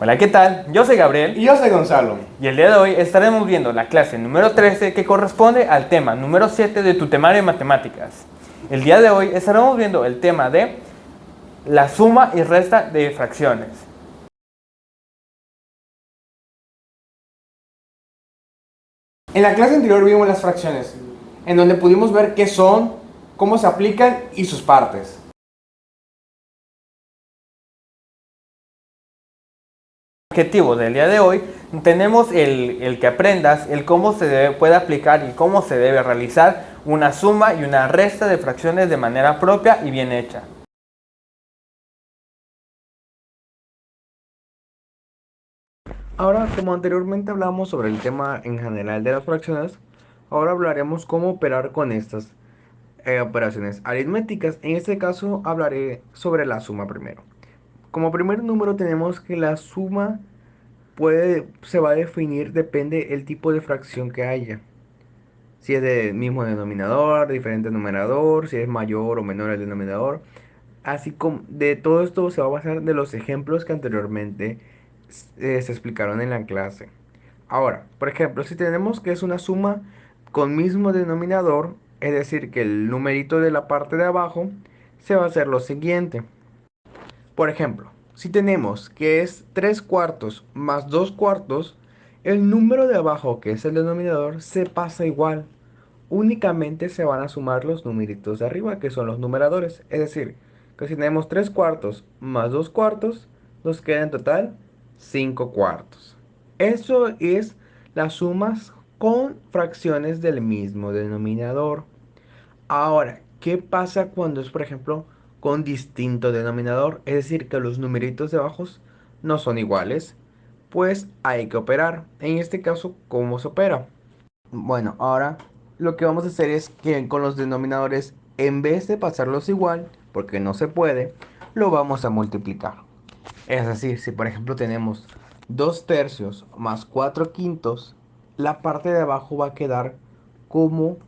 Hola, ¿qué tal? Yo soy Gabriel Y yo soy Gonzalo. y el día de hoy estaremos viendo la clase número 13 que corresponde al tema número 7 de tu temario de matemáticas. El día de hoy estaremos viendo el tema de la suma y resta de fracciones. En la clase anterior vimos las fracciones, en donde pudimos ver qué son, cómo se aplican y sus partes. Objetivo del día de hoy, tenemos el que aprendas el cómo puede aplicar y cómo se debe realizar una suma y una resta de fracciones de manera propia y bien hecha. Ahora, como anteriormente hablamos sobre el tema en general de las fracciones, ahora hablaremos cómo operar con estas operaciones aritméticas. En este caso hablaré sobre la suma primero. Como primer número tenemos que la suma se va a definir, depende el tipo de fracción que haya. Si es del mismo denominador, diferente numerador, si es mayor o menor el denominador. Así como de todo esto se va a basar de los ejemplos que anteriormente se explicaron en la clase. Ahora, por ejemplo, si tenemos que es una suma con mismo denominador, es decir, que el numerito de la parte de abajo, se va a hacer lo siguiente. Por ejemplo, si tenemos que es 3 cuartos más 2 cuartos, el número de abajo, que es el denominador, se pasa igual. Únicamente se van a sumar los numeritos de arriba, que son los numeradores. Es decir, que si tenemos 3 cuartos más 2 cuartos, nos queda en total 5 cuartos. Eso es las sumas con fracciones del mismo denominador. Ahora, ¿qué pasa cuando es, por ejemplo, con distinto denominador? Es decir, que los numeritos de abajo no son iguales. Pues hay que operar. En este caso, ¿cómo se opera? Bueno, ahora lo que vamos a hacer es que con los denominadores, en vez de pasarlos igual, porque no se puede, lo vamos a multiplicar. Es decir, si por ejemplo tenemos 2 tercios más 4 quintos, la parte de abajo va a quedar como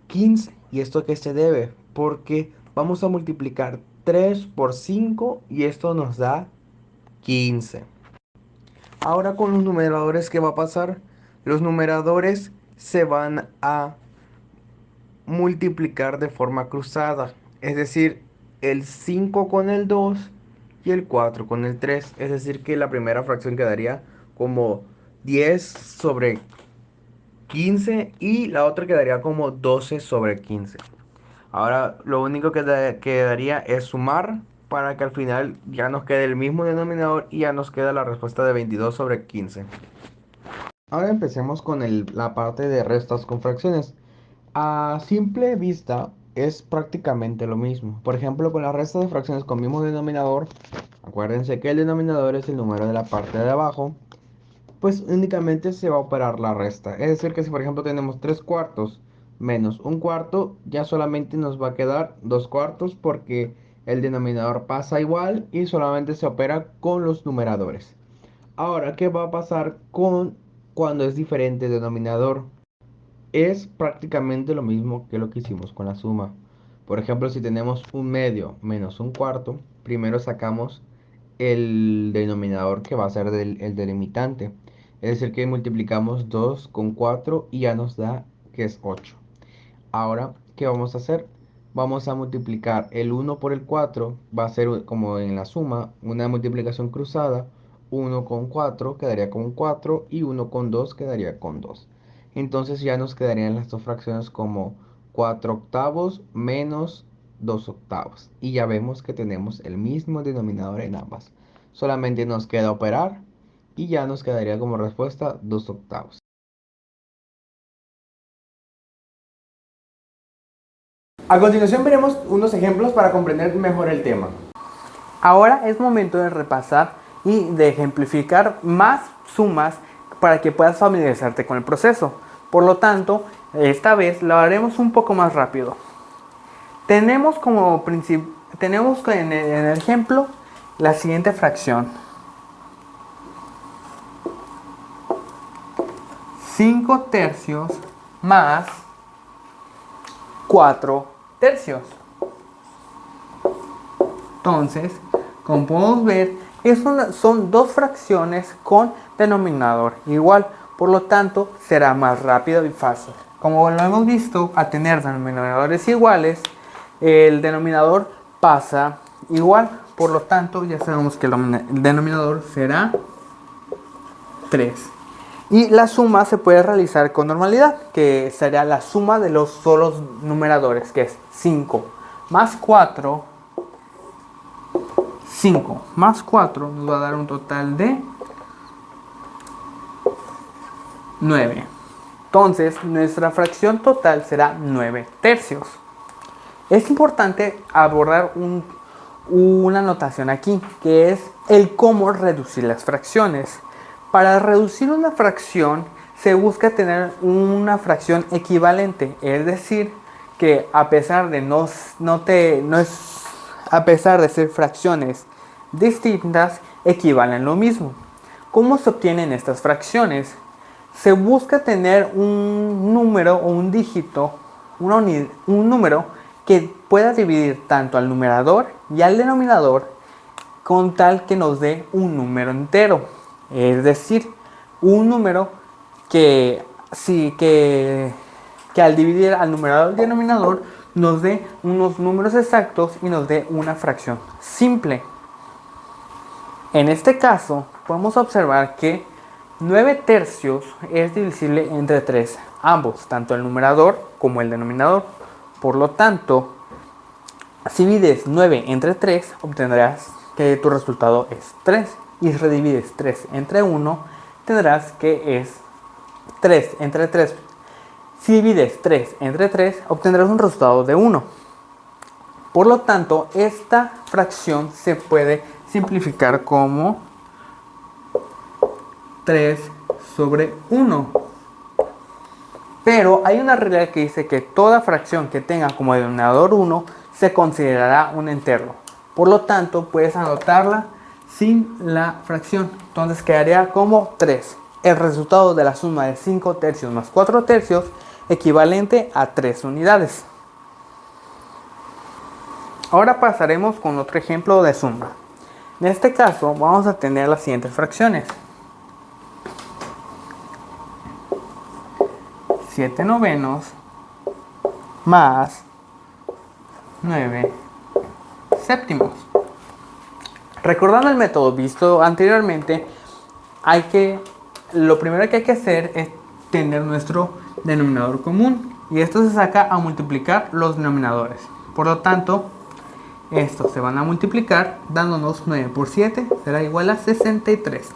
15. ¿Y esto a qué se debe? Porque vamos a multiplicar 3 por 5 y esto nos da 15. Ahora con los numeradores, ¿qué va a pasar? Los numeradores se van a multiplicar de forma cruzada. Es decir, el 5 con el 2 y el 4 con el 3. Es decir, que la primera fracción quedaría como 10 sobre 15 y la otra quedaría como 12 sobre 15. Ahora lo único que quedaría es sumar para que al final ya nos quede el mismo denominador y ya nos queda la respuesta de 22 sobre 15. Ahora empecemos con la parte de restas con fracciones. A simple vista es prácticamente lo mismo. Por ejemplo, con la resta de fracciones con mismo denominador, acuérdense que el denominador es el número de la parte de abajo, pues únicamente se va a operar la resta. Es decir, que si por ejemplo tenemos 3 cuartos menos un cuarto, ya solamente nos va a quedar 2 cuartos porque el denominador pasa igual y solamente se opera con los numeradores. Ahora, ¿qué va a pasar con cuando es diferente denominador? Es prácticamente lo mismo que lo que hicimos con la suma. Por ejemplo, si tenemos un medio menos un cuarto, primero sacamos el denominador que va a ser el delimitante. Es decir, que multiplicamos 2 con 4 y ya nos da que es 8. Ahora, ¿qué vamos a hacer? Vamos a multiplicar el 1 por el 4, va a ser como en la suma, una multiplicación cruzada. 1 con 4 quedaría con 4 y 1 con 2 quedaría con 2. Entonces ya nos quedarían las dos fracciones como 4 octavos menos 2 octavos. Y ya vemos que tenemos el mismo denominador en ambas. Solamente nos queda operar y ya nos quedaría como respuesta 2 octavos. A continuación veremos unos ejemplos para comprender mejor el tema. Ahora es momento de repasar y de ejemplificar más sumas para que puedas familiarizarte con el proceso. Por lo tanto, esta vez lo haremos un poco más rápido. Tenemos en el ejemplo la siguiente fracción: 5 tercios más 4 tercios. Entonces, como podemos ver, Son dos fracciones con denominador igual, por lo tanto será más rápido y fácil. Como lo hemos visto, al tener denominadores iguales, el denominador pasa igual, por lo tanto ya sabemos que el denominador será 3. Y la suma se puede realizar con normalidad, que sería la suma de los solos numeradores, que es 5 más 4. 5 más 4 nos va a dar un total de 9. Entonces nuestra fracción total será 9 tercios. Es importante abordar una notación aquí, que es el cómo reducir las fracciones. Para reducir una fracción se busca tener una fracción equivalente, es decir, que a pesar de a pesar de ser fracciones distintas, equivalen lo mismo. ¿Cómo se obtienen estas fracciones? Se busca tener un número o un dígito, un número que pueda dividir tanto al numerador y al denominador con tal que nos dé un número entero. Es decir, un número que al dividir al numerador y denominador nos dé unos números exactos y nos dé una fracción simple. En este caso, podemos observar que 9 tercios es divisible entre 3, ambos, tanto el numerador como el denominador. Por lo tanto, si divides 9 entre 3, obtendrás que tu resultado es 3. Y si redivides 3 entre 1, tendrás que es 3 entre 3. Si divides 3 entre 3, obtendrás un resultado de 1. Por lo tanto, esta fracción se puede simplificar como 3 sobre 1. Pero hay una regla que dice que toda fracción que tenga como denominador 1 se considerará un entero. Por lo tanto, puedes anotarla sin la fracción. Entonces quedaría como 3. El resultado de la suma de 5 tercios más 4 tercios equivalente a 3 unidades. Ahora pasaremos con otro ejemplo de suma. En este caso vamos a tener las siguientes fracciones. 7 novenos más 9 séptimos. Recordando el método visto anteriormente, lo primero que hay que hacer es tener nuestro denominador común, y esto se saca a multiplicar los denominadores. Por lo tanto, estos se van a multiplicar dándonos 9 por 7 será igual a 63.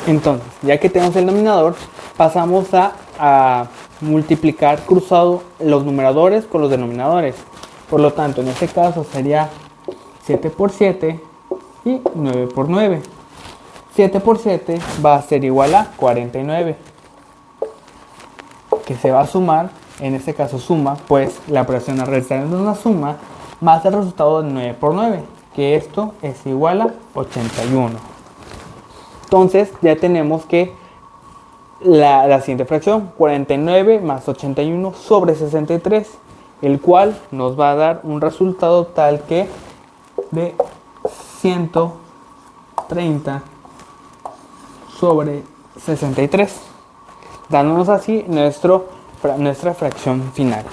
Entonces, ya que tenemos el denominador, pasamos a multiplicar cruzado los numeradores con los denominadores. Por lo tanto, en este caso sería 7 por 7 y 9 por 9. 7 por 7 va a ser igual a 49, que se va a sumar, en este caso suma, pues la operación a restar es una suma, más el resultado de 9 por 9, que esto es igual a 81. Entonces ya tenemos que la siguiente fracción, 49 más 81 sobre 63, el cual nos va a dar un resultado tal que de 130 sobre 63, dándonos así nuestra fracción final.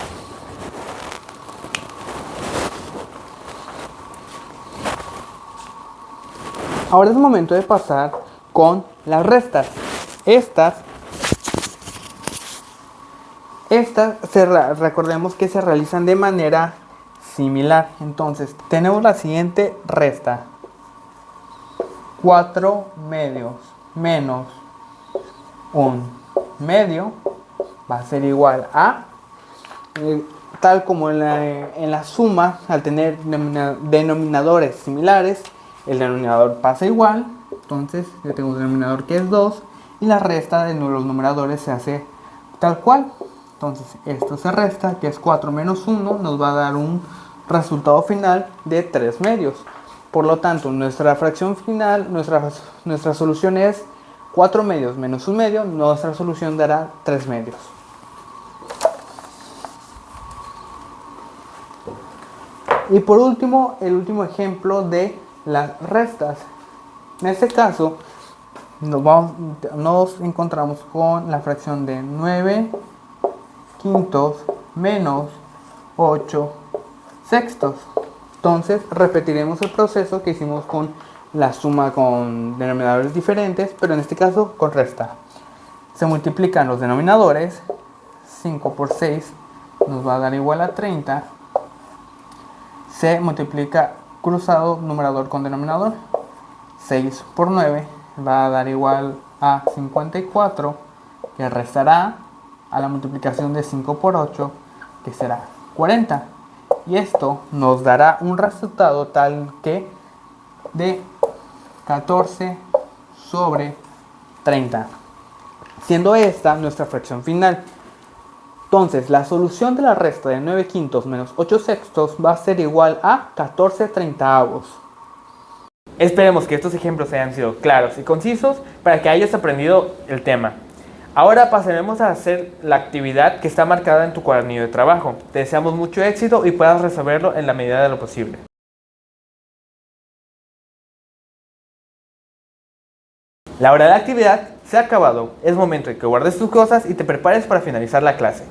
Ahora es momento de pasar con las restas. Estas recordemos que se realizan de manera similar. Entonces tenemos la siguiente resta: 4 medios menos 1 medio va a ser igual a, tal como en la suma, al tener denominadores similares, el denominador pasa igual. Entonces yo tengo un denominador que es 2 y la resta de los numeradores se hace tal cual. Entonces esto se resta, que es 4 menos 1, nos va a dar un resultado final de 3 medios. Por lo tanto, nuestra fracción final, nuestra solución es 4 medios menos 1 medio. Nuestra solución dará 3 medios. Y por último, el último ejemplo de las restas. En este caso, nos encontramos con la fracción de 9 quintos menos 8 sextos. Entonces repetiremos el proceso que hicimos con la suma con denominadores diferentes, pero en este caso con resta. Se multiplican los denominadores. 5 por 6 nos va a dar igual a 30. Se multiplica cruzado numerador con denominador. 6 por 9 va a dar igual a 54, que restará a la multiplicación de 5 por 8, que será 40. Y esto nos dará un resultado tal que de 14 sobre 30, siendo esta nuestra fracción final. Entonces, la solución de la resta de 9 quintos menos 8 sextos va a ser igual a 14 treintaavos. Esperemos que estos ejemplos hayan sido claros y concisos para que hayas aprendido el tema. Ahora pasaremos a hacer la actividad que está marcada en tu cuadernillo de trabajo. Te deseamos mucho éxito y puedas resolverlo en la medida de lo posible. La hora de la actividad se ha acabado. Es momento de que guardes tus cosas y te prepares para finalizar la clase.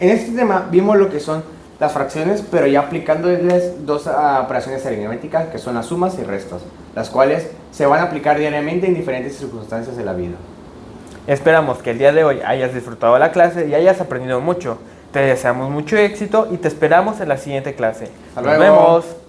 En este tema vimos lo que son las fracciones, pero ya aplicándoles dos operaciones aritméticas que son las sumas y restas, las cuales se van a aplicar diariamente en diferentes circunstancias de la vida. Esperamos que el día de hoy hayas disfrutado de la clase y hayas aprendido mucho. Te deseamos mucho éxito y te esperamos en la siguiente clase. Hasta Nos luego. vemos.